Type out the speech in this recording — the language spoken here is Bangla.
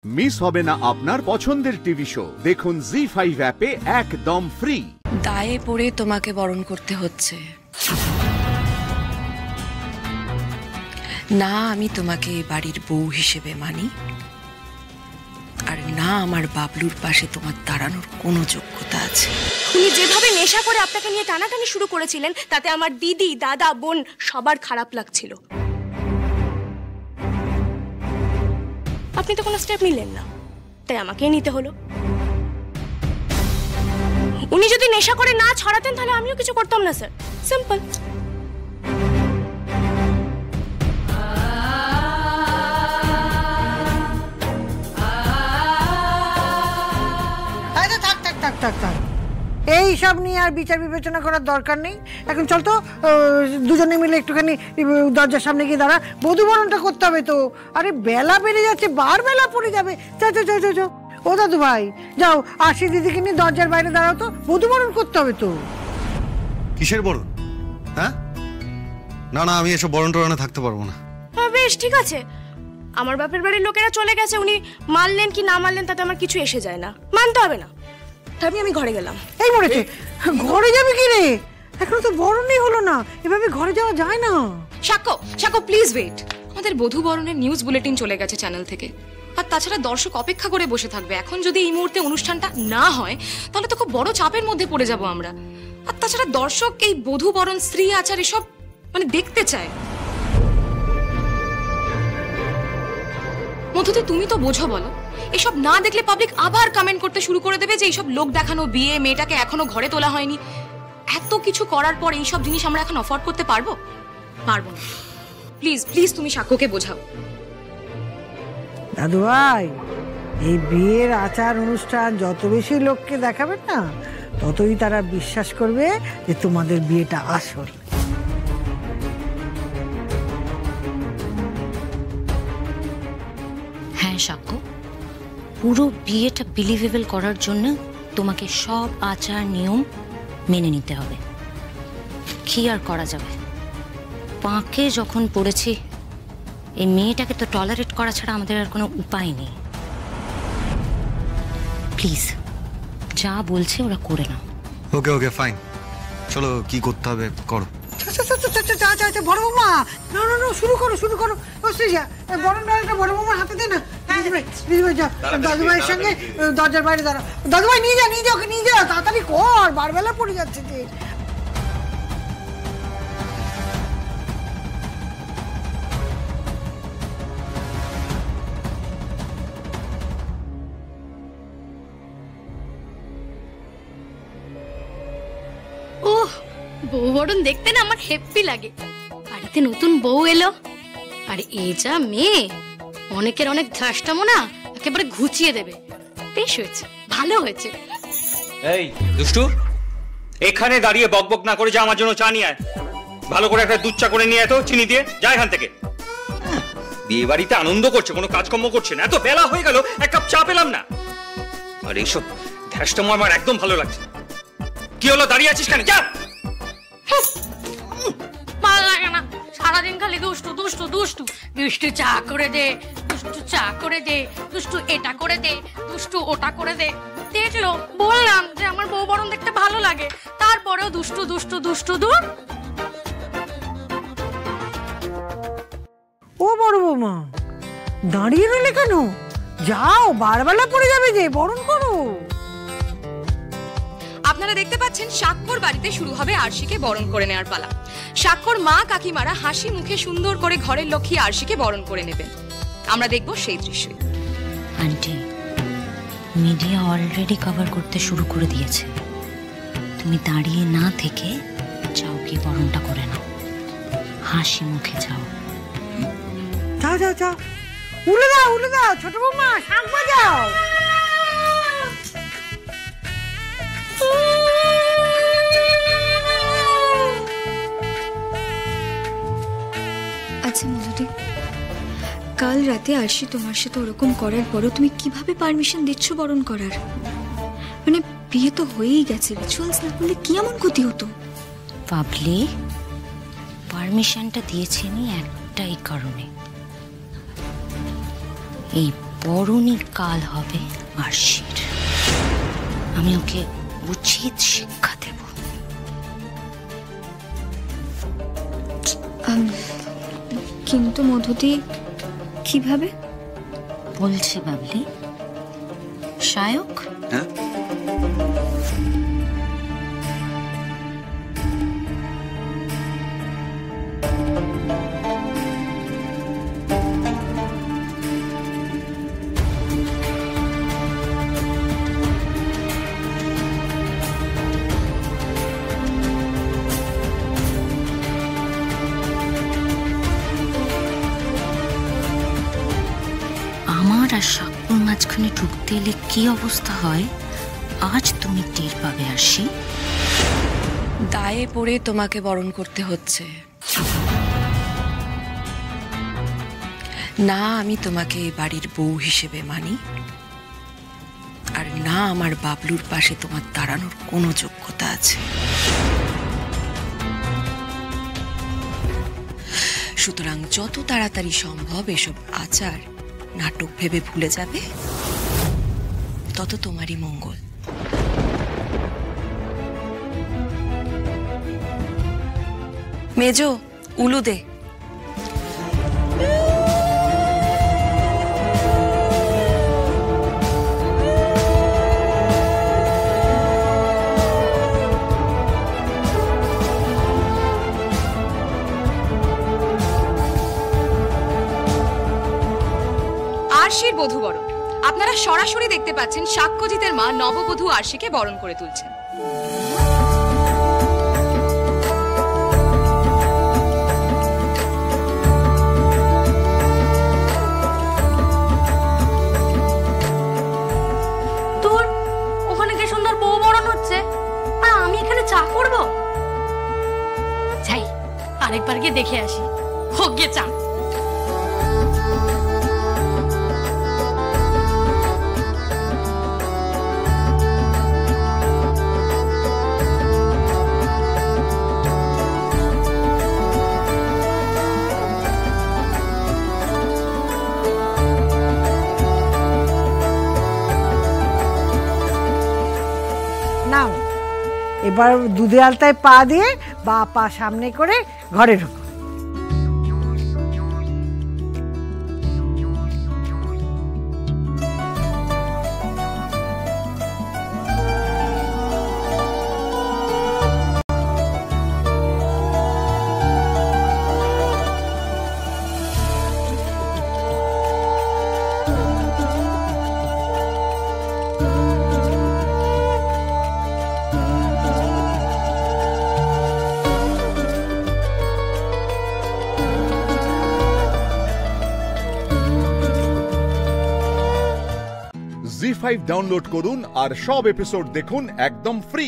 মিস হবে না আপনার পছন্দের টিভি শো। দেখুন জি5 অ্যাপে একদম ফ্রি। দায়ে পড়ে তোমাকে বরণ করতে হচ্ছে না, আমি তোমাকে বাড়ির বউ হিসেবে মানি, আর না আমার বাবলুর পাশে তোমার দাঁড়ানোর কোনো যোগ্যতা আছে। উনি যেভাবে নেশা করে আপনাকে নিয়ে টানাটানি শুরু করেছিলেন, তাতে আমার দিদি, দাদা, বোন সবার খারাপ লাগছিল। আপনি তো কোনো স্টেপ নিলেন না, তাই আমাকেই নিতে হলো। উনি যদি নেশা করে না ছড়াতেন তাহলে আমিও কিছু করতাম না স্যার, সিম্পল। এই সব নিয়ে আর বিচার বিবেচনা করার দরকার নেই। এখন চল তো দুজনে মিলে একটুখানি দরজার সামনে গিয়ে দাঁড়া, বধূ বরণটা করতে হবে তো। আরে বেলা বেড়ে যাচ্ছে, বার বেলা পড়ে যাবে। চো ও দাদু ভাই যাও, আশি দিদিকে নিয়ে দরজার বাইরে দাঁড়াও তো, বধূ বরণ করতে হবে তো। কিসের বরণ? হ্যাঁ, না না, আমি এসব বরণ টরণে থাকতে পারবো না। বেশ ঠিক আছে, আমার বাপের বাড়ির লোকেরা চলে গেছে, উনি মানলেন কি না মানলেন তাতে আমার কিছু এসে যায় না, মানতে হবে না। আমি ঘরে গেলাম। এই মরেছে, ঘরে যাবে কি রে? এখনো তো বরণই হলো না, এভাবে ঘরে যাওয়া যায় না। শাকো প্লিজ ওয়েট। আমাদের বধূ বরণের নিউজ বুলেটিন চলে গেছে চ্যানেল থেকে, আর তাছাড়া দর্শক অপেক্ষা করে বসে থাকবে। এখন যদি এই মুহূর্তে অনুষ্ঠানটা না হয় তাহলে তো খুব বড় চাপের মধ্যে পড়ে যাব আমরা। আর তাছাড়া দর্শক এই বধূ বরণ, স্ত্রী আচার এসব দেখতে চায়। মধুতে তুমি তো বোঝো, বলো এসব না দেখলে পাবলিক আবার কমেন্ট করতে শুরু করে দেবে যে এইসব লোক দেখানো বিয়ে, মেয়েটাকে এখনো ঘরে তোলা হয়নি। এত কিছু করার পর এইসব জিনিস আমরা এখন অফোর্ড করতে পারবো না। প্লিজ প্লিজ তুমি সাক্ষ্যকে বোঝাও। দাদু ভাই, এই বিয়ের আচার অনুষ্ঠান যত বেশি লোককে দেখাবেন না, ততই তারা বিশ্বাস করবে যে তোমাদের বিয়েটা আসল। হ্যাঁ সাক্ষ্য, পুরো বিয়েটা বিলিভেবল করার জন্য তোমাকে সব আচার নিয়ম মেনে নিতে হবে। কি আর করা যাবে, পাঁকে যখন পড়েছি, এই মেয়েটাকে তো টলারেট করা ছাড়া আমাদের আর কোনো উপায় নেই। প্লিজ যা বলছে ওরা করে নাও। ওকে ওকে ফাইন, চলো কি করতে হবে করো। বড় বৌমা, না শুরু করো। বরণ ডালটা বড় বৌমার হাতে দে না। দাদু ভাইয়ের সঙ্গে দরজার বাইরে দাঁড়া। দাদু ভাই নিয়ে যা ওকে নিয়ে যা, তাড়াতাড়ি কর, বারবেলা পড়ে যাচ্ছে যে। বউ বরণ দেখতে না আমার হ্যাপি লাগে। বাড়িতে নতুন বউ এলো, আর এই যা মেয়ে, অনেকের অনেক ধ্রাষ্টম না একেবারে ঘুচিয়ে দেবে। বেশ হয়েছে, ভালো হয়েছে। এই দুষ্টু, এখানে দাঁড়িয়ে বকবক না করে যা আমার জন্য চা নিয়ে আয়। ভালো করে একটা দুধ চা করে নিয়ে আয় তো, চিনি দিয়ে। যা এখান থেকে। বিয়ে বাড়িতে আনন্দ করছে, কোনো কাজকর্ম করছে না। এত বেলা হয়ে গেল, এক কাপ চা পেলাম না। আর এইসব ধ্রাষ্টম আমার একদম ভালো লাগছে। কি হলো, দাঁড়িয়ে আছিস কেন? যা। ভালো লাগে না, সারাদিন খালি দুষ্টু দুষ্টু দুষ্টু। দুষ্টু চা করে দে, দুষ্টু চা করে দে, দুষ্টু এটা করে দে, দুষ্টু ওটা করে দে। দেখলো, বললাম যে আমার বউ বরণ দেখতে ভালো লাগে, তারপরেও দুষ্টু দুষ্টু দুষ্টু দূর। ও বড় বৌমা, দাঁড়িয়ে রইলে কেন? যাও, বারবেলা পড়ে যাবে যে, বরণ করো। আপনারা দেখতে পাচ্ছেন সাক্ষর বাড়িতে শুরু হবে আরশিকে বরণ করে নেওয়ার পালা। সাক্ষর মা কাকিমারা হাসি মুখে সুন্দর করে ঘরের লক্ষ্মী আরশিকে বরণ করে নেবেন। আমরা দেখব সেই দৃশ্য। আন্টি, মিডিয়া অলরেডি কভার করতে শুরু করে দিয়েছে। তুমি দাঁড়িয়ে না থেকে যাও, কি বরণটা করে নাও, হাসি মুখে যাও। যা উলে দাও ছোট বৌমা, শাক বাজাও। আচ্ছা মধুদি, কাল রাতে আরশি তোমার সাথে ওরকম করার পরও তুমি কিভাবে পারমিশন দিচ্ছ বরণ করার? বিয়ে তো হয়েই গেছে, রিচুয়ালস না করলে কি এমন ক্ষতি হতো? পাবলি, পারমিশনটা দিয়েছেনি একটাই কারণে, এই বরণই কাল হবে আরশির। আমি ওকে উচিত শিক্ষা দেব। কিন্তু মধুদি কিভাবে? বলছে বাবলি। শায়ক, হ্যাঁ আমার আর সাক্ষর মাঝখানে ঢুকতে এলে কি অবস্থা হয় আজ তুমি টের পাবে আরশি। দায়ে পড়ে তোমাকে বরণ করতে হচ্ছে না। আমি তোমাকে এই বাড়ির বউ হিসেবে মানি, আর না আমার বাবলুর পাশে তোমার দাঁড়ানোর কোনো যোগ্যতা আছে। সুতরাং যত তাড়াতাড়ি সম্ভব এসব আচার নাটক ভেবে ভুলে যাবে, তত তোমারই মঙ্গল। মেজো, উলু দে। আরশির বধূ বরণ আপনারা সরাসরি দেখতে পাচ্ছেন। সাক্ষ্যজিতের মা নববধূ আরশিকে বরণ করে তুলছেন। তোর ওখানে কি সুন্দর বউ বরণ হচ্ছে, আর আমি এখানে চা করব? যাই আরেকবার গিয়ে দেখে আসি। হোক গিয়ে চা। নাও, এবার দুধে আলতায় পা দিয়ে বা পা সামনে করে ঘরে ঢোকো। জি5 ডাউনলোড করুন আর সব এপিসোড দেখুন একদম ফ্রি।